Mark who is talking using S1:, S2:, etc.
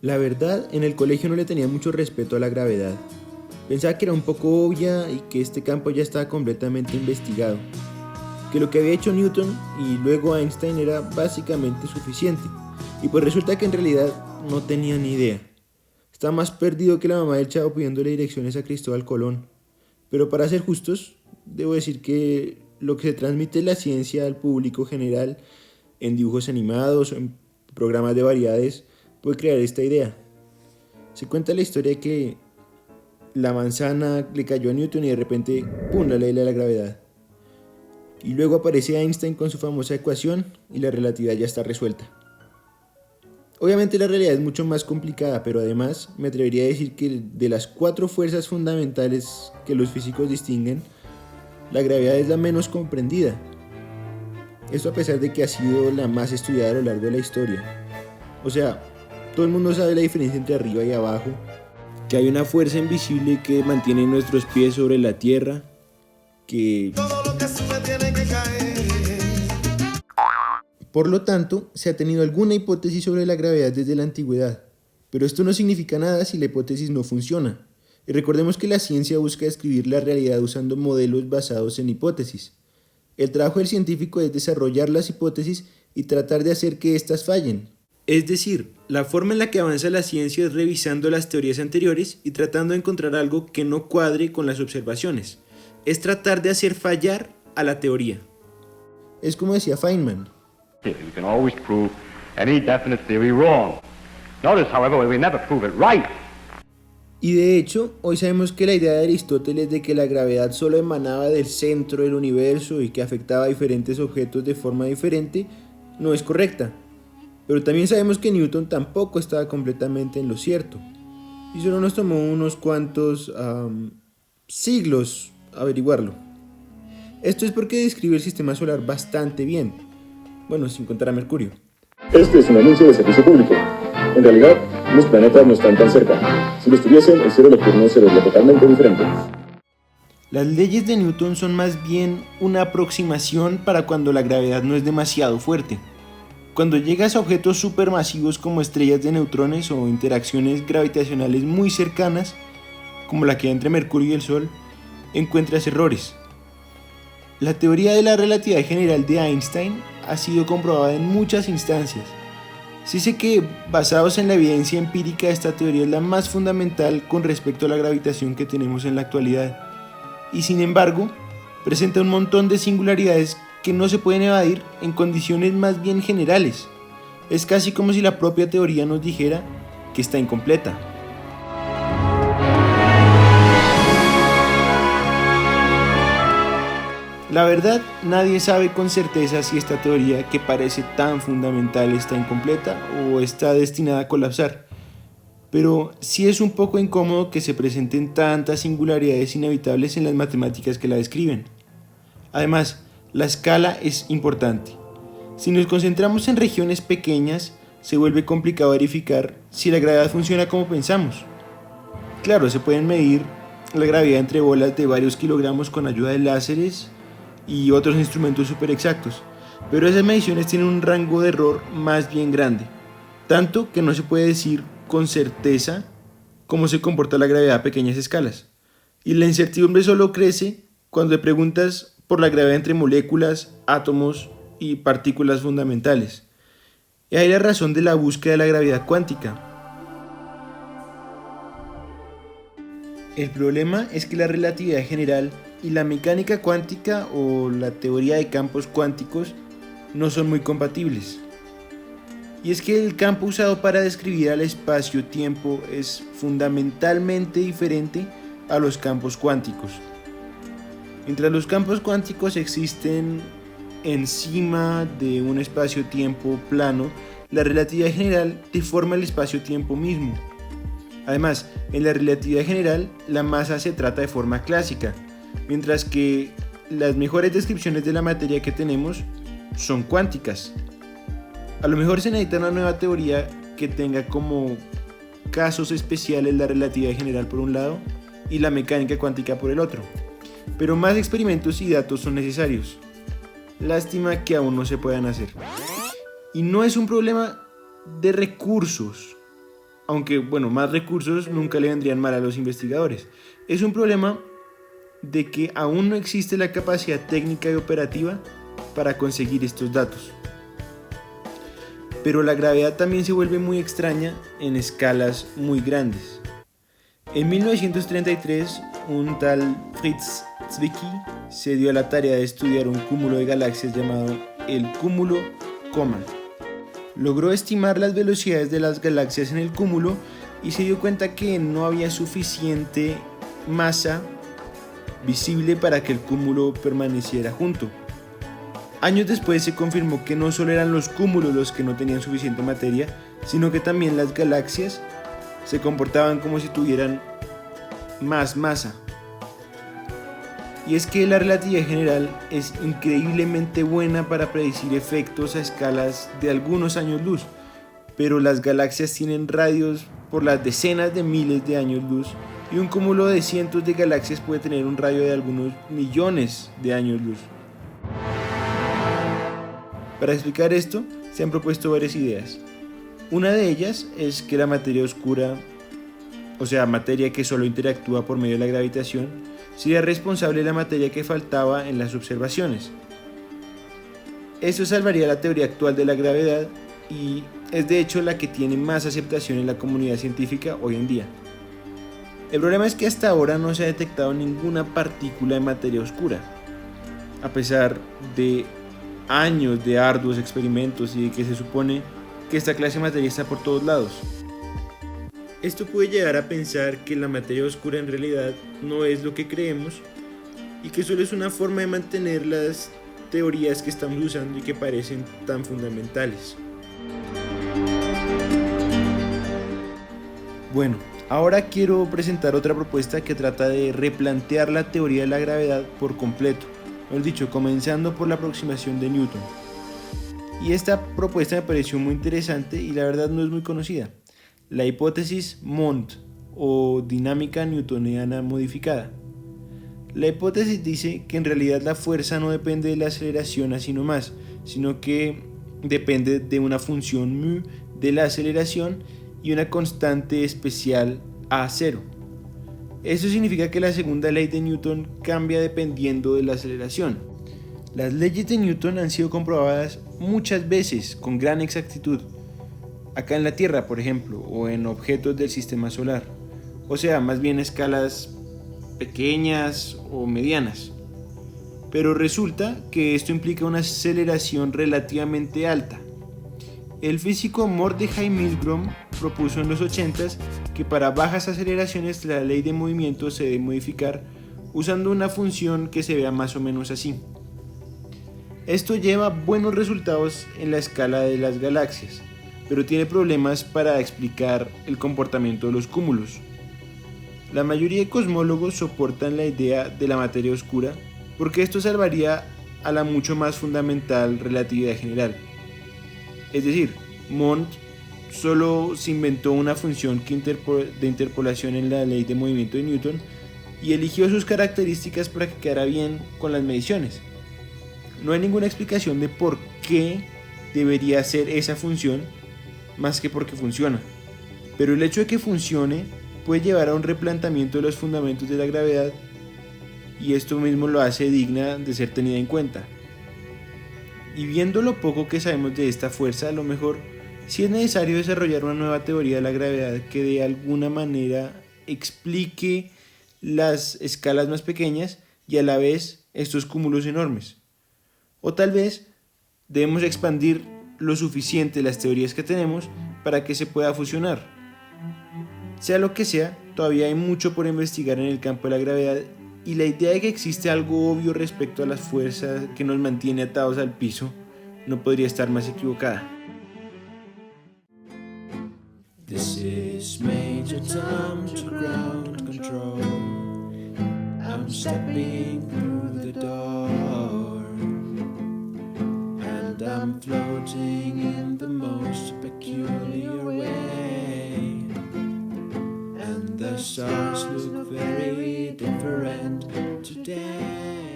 S1: La verdad, en el colegio no le tenía mucho respeto a la gravedad. Pensaba que era un poco obvia y que este campo ya estaba completamente investigado, que lo que había hecho Newton y luego Einstein era básicamente suficiente. Y pues resulta que en realidad no tenía ni idea. Estaba más perdido que la mamá del chavo pidiéndole direcciones a Cristóbal Colón. Pero para ser justos, debo decir que lo que se transmite la ciencia al público general en dibujos animados o en programas de variedades puede crear esta idea. Se cuenta la historia de que la manzana le cayó a Newton y de repente, ¡pum!, la ley de la gravedad. Y luego aparece Einstein con su famosa ecuación y la relatividad ya está resuelta. Obviamente la realidad es mucho más complicada, pero además me atrevería a decir que de las 4 fuerzas fundamentales que los físicos distinguen, la gravedad es la menos comprendida. Esto a pesar de que ha sido la más estudiada a lo largo de la historia. O sea, todo el mundo sabe la diferencia entre arriba y abajo, que hay una fuerza invisible que mantiene nuestros pies sobre la tierra, que todo lo que sube tiene que caer. Por lo tanto, se ha tenido alguna hipótesis sobre la gravedad desde la antigüedad, pero esto no significa nada si la hipótesis no funciona. Y recordemos que la ciencia busca describir la realidad usando modelos basados en hipótesis. El trabajo del científico es desarrollar las hipótesis y tratar de hacer que éstas fallen. Es decir, la forma en la que avanza la ciencia es revisando las teorías anteriores y tratando de encontrar algo que no cuadre con las observaciones. Es tratar de hacer fallar a la teoría. Es como decía Feynman.
S2: We can always prove any definite theory wrong. Notice, however, we never prove it right.
S1: Y de hecho, hoy sabemos que la idea de Aristóteles de que la gravedad solo emanaba del centro del universo y que afectaba a diferentes objetos de forma diferente no es correcta. Pero también sabemos que Newton tampoco estaba completamente en lo cierto. Y solo nos tomó unos cuantos siglos averiguarlo. Esto es porque describe el sistema solar bastante bien. Bueno, sin contar a Mercurio.
S3: Este es un anuncio de servicio público. En realidad, los planetas no están tan cerca. Si lo estuviesen, el cielo nocturno sería totalmente diferente.
S1: Las leyes de Newton son más bien una aproximación para cuando la gravedad no es demasiado fuerte. Cuando llegas a objetos supermasivos como estrellas de neutrones o interacciones gravitacionales muy cercanas, como la que hay entre Mercurio y el Sol, encuentras errores. La teoría de la relatividad general de Einstein ha sido comprobada en muchas instancias. Se dice que, basados en la evidencia empírica, esta teoría es la más fundamental con respecto a la gravitación que tenemos en la actualidad. Y sin embargo, presenta un montón de singularidades que no se pueden evadir en condiciones más bien generales. Es casi como si la propia teoría nos dijera que está incompleta. La verdad, nadie sabe con certeza si esta teoría, que parece tan fundamental, está incompleta o está destinada a colapsar. Pero sí es un poco incómodo que se presenten tantas singularidades inevitables en las matemáticas que la describen. Además, la escala es importante. Si nos concentramos en regiones pequeñas, se vuelve complicado verificar si la gravedad funciona como pensamos. Claro, se pueden medir la gravedad entre bolas de varios kilogramos con ayuda de láseres y otros instrumentos súper exactos, pero esas mediciones tienen un rango de error más bien grande, tanto que no se puede decir con certeza cómo se comporta la gravedad a pequeñas escalas. Y la incertidumbre solo crece cuando le preguntas por la gravedad entre moléculas, átomos y partículas fundamentales. Y ahí la razón de la búsqueda de la gravedad cuántica. El problema es que la relatividad general y la mecánica cuántica o la teoría de campos cuánticos no son muy compatibles. Y es que el campo usado para describir al espacio-tiempo es fundamentalmente diferente a los campos cuánticos. Mientras los campos cuánticos existen encima de un espacio-tiempo plano, la relatividad general deforma el espacio-tiempo mismo. Además, en la relatividad general, la masa se trata de forma clásica, mientras que las mejores descripciones de la materia que tenemos son cuánticas. A lo mejor se necesita una nueva teoría que tenga como casos especiales la relatividad general por un lado y la mecánica cuántica por el otro. Pero más experimentos y datos son necesarios. Lástima que aún no se puedan hacer. Y no es un problema de recursos, aunque bueno, más recursos nunca le vendrían mal a los investigadores. Es un problema de que aún no existe la capacidad técnica y operativa para conseguir estos datos. Pero la gravedad también se vuelve muy extraña en escalas muy grandes. En 1933, un tal Fritz Zwicky se dio a la tarea de estudiar un cúmulo de galaxias llamado el cúmulo Coma. Logró estimar las velocidades de las galaxias en el cúmulo y se dio cuenta que no había suficiente masa visible para que el cúmulo permaneciera junto. Años después se confirmó que no solo eran los cúmulos los que no tenían suficiente materia, sino que también las galaxias se comportaban como si tuvieran más masa. Y es que la relatividad general es increíblemente buena para predecir efectos a escalas de algunos años luz, pero las galaxias tienen radios por las decenas de miles de años luz y un cúmulo de cientos de galaxias puede tener un radio de algunos millones de años luz. Para explicar esto, se han propuesto varias ideas. Una de ellas es que la materia oscura, o sea, materia que solo interactúa por medio de la gravitación, sería responsable de la materia que faltaba en las observaciones. Esto salvaría la teoría actual de la gravedad y es de hecho la que tiene más aceptación en la comunidad científica hoy en día. El problema es que hasta ahora no se ha detectado ninguna partícula de materia oscura, a pesar de años de arduos experimentos y de que se supone que esta clase de materia está por todos lados. Esto puede llevar a pensar que la materia oscura en realidad no es lo que creemos y que solo es una forma de mantener las teorías que estamos usando y que parecen tan fundamentales. Bueno, ahora quiero presentar otra propuesta que trata de replantear la teoría de la gravedad por completo, mejor dicho, comenzando por la aproximación de Newton. Y esta propuesta me pareció muy interesante y la verdad no es muy conocida. La hipótesis Mond o dinámica newtoniana modificada. La hipótesis dice que en realidad la fuerza no depende de la aceleración así nomás, sino que depende de una función μ de la aceleración y una constante especial A0. Eso significa que la segunda ley de Newton cambia dependiendo de la aceleración. Las leyes de Newton han sido comprobadas muchas veces con gran exactitud, acá en la Tierra, por ejemplo, o en objetos del sistema solar, o sea, más bien escalas pequeñas o medianas. Pero resulta que esto implica una aceleración relativamente alta. El físico Mordechai Milgrom propuso en los 80s que para bajas aceleraciones la ley de movimiento se debe modificar usando una función que se vea más o menos así. Esto lleva buenos resultados en la escala de las galaxias, pero tiene problemas para explicar el comportamiento de los cúmulos. La mayoría de cosmólogos soportan la idea de la materia oscura porque esto salvaría a la mucho más fundamental relatividad general. Es decir, Mond solo se inventó una función de interpolación en la ley de movimiento de Newton y eligió sus características para que quedara bien con las mediciones. No hay ninguna explicación de por qué debería ser esa función más que porque funciona. Pero el hecho de que funcione puede llevar a un replanteamiento de los fundamentos de la gravedad y esto mismo lo hace digna de ser tenida en cuenta. Y viendo lo poco que sabemos de esta fuerza, a lo mejor sí es necesario desarrollar una nueva teoría de la gravedad que de alguna manera explique las escalas más pequeñas y a la vez estos cúmulos enormes. O tal vez debemos expandir lo suficiente las teorías que tenemos para que se pueda fusionar. Sea lo que sea, todavía hay mucho por investigar en el campo de la gravedad y la idea de que existe algo obvio respecto a las fuerzas que nos mantiene atados al piso no podría estar más equivocada.
S4: This is Major Tom to ground control. I'm stepping through the door, and I'm floating in the most peculiar way, and the stars look very different today.